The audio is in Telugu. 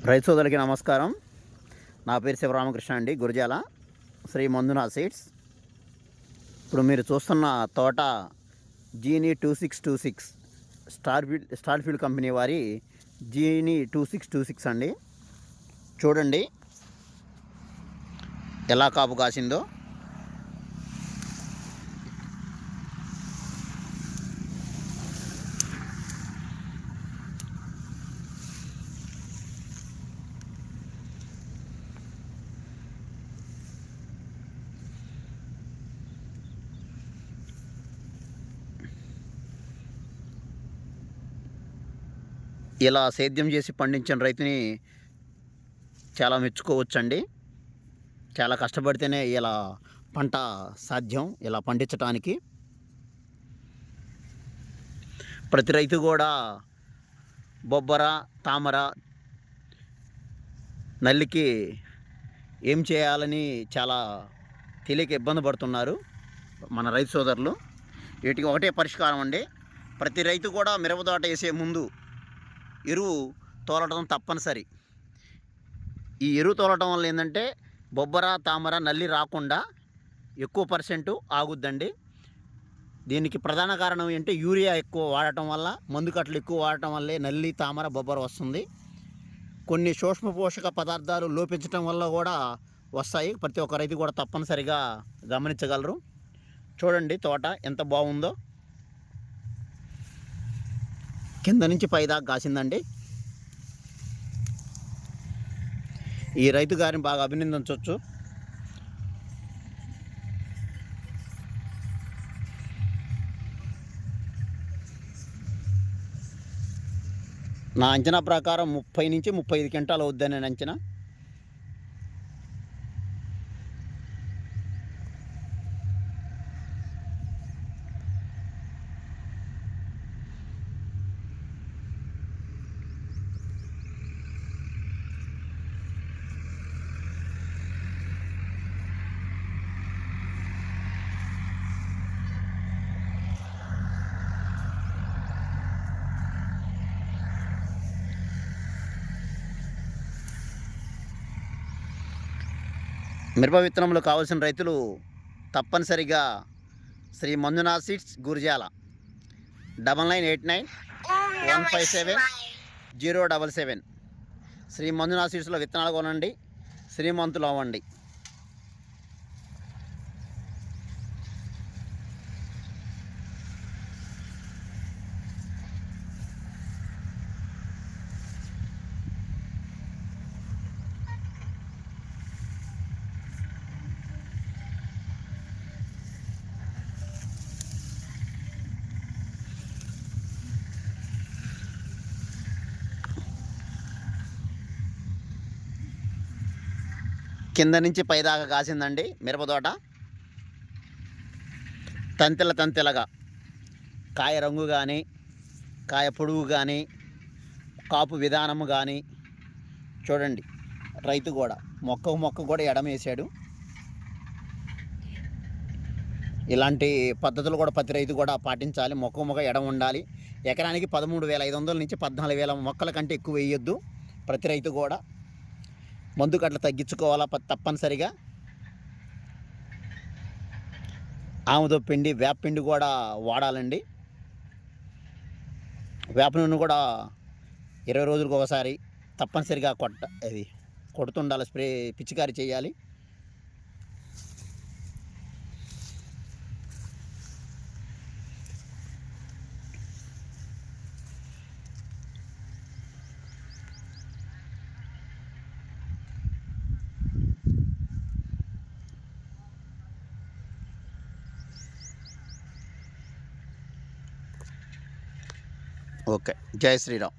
రైతు సోదరులకి నమస్కారం. నా పేరు శివరామకృష్ణ అండి, గురజాల శ్రీ మంజునా సీడ్స్. ఇప్పుడు మీరు చూస్తున్న తోట జీనీ 2626 స్టార్ఫీల్డ్ కంపెనీ వారి జీనీ 2626 అండి. చూడండి ఎలా కాపు కాసిందో. ఇలా సేద్యం చేసి పండించిన రైతుని చాలా మెచ్చుకోవచ్చండి. చాలా కష్టపడితేనే ఇలా పంట సాధ్యం, ఇలా పండించడానికి. ప్రతి రైతు కూడా బొబ్బర, తామర, నల్లికి ఏం చేయాలని చాలా తెలియక ఇబ్బంది పడుతున్నారు మన రైతు సోదరులు. వీటికి ఒకటే పరిష్కారం అండి. ప్రతి రైతు కూడా మిరపతోట వేసే ముందు ఎరువు తోలటం తప్పనిసరి. ఈ ఎరువు తోలటం వల్ల ఏంటంటే బొబ్బర, తామర, నల్లి రాకుండా ఎక్కువ పర్సెంట్ ఆగుద్దండి. దీనికి ప్రధాన కారణం ఏంటంటే యూరియా ఎక్కువ వాడటం వల్ల, మందు కట్టలు ఎక్కువ వాడటం వల్లే నల్లి, తామర, బొబ్బర వస్తుంది. కొన్ని సూక్ష్మ పోషక పదార్థాలు లోపించటం వల్ల కూడా వస్తాయి. ప్రతి ఒక్క రైతు కూడా తప్పనిసరిగా గమనించగలరు. చూడండి తోట ఎంత బాగుందో, కింద నుంచి పైదాకా కాసిందండి. ఈ రైతు గారిని బాగా అభినందించవచ్చు. నా అంచనా ప్రకారం 30 నుంచి 35 క్వింటాలు అవుద్దని నేను అంచనా. మిరప విత్తనములు కావాల్సిన రైతులు తప్పనిసరిగా శ్రీ మంజునా సీడ్స్, గురజాల 9989157077 శ్రీ మంజునా సీడ్స్లో విత్తనాలు కొనండి, శ్రీమంతులు అవ్వండి. కింద నుంచి పైదాకా కాసిందండి మిరపతోట. తంతెలగా కాయ రంగు కానీ, కాయ పొడుగు కానీ, కాపు విధానము కానీ చూడండి. రైతు కూడా మొక్క కూడా ఎడమేసాడు. ఇలాంటి పద్ధతులు కూడా ప్రతి రైతు కూడా పాటించాలి. మొక్క ఎడం ఉండాలి. ఎకరానికి 13,500 నుంచి 14,000 మొక్కల కంటే ఎక్కువ వేయొద్దు. ప్రతి రైతు కూడా మందు కట్టలు తగ్గించుకోవాలా తప్పనిసరిగా. ఆముదో పిండి, వేప పిండి కూడా వాడాలండి. వేప నూనె కూడా 20 రోజులకు ఒకసారి తప్పనిసరిగా కొడుతుండాలి. స్ప్రే పిచికారీ చేయాలి. ఓకే, జై శ్రీరామ్.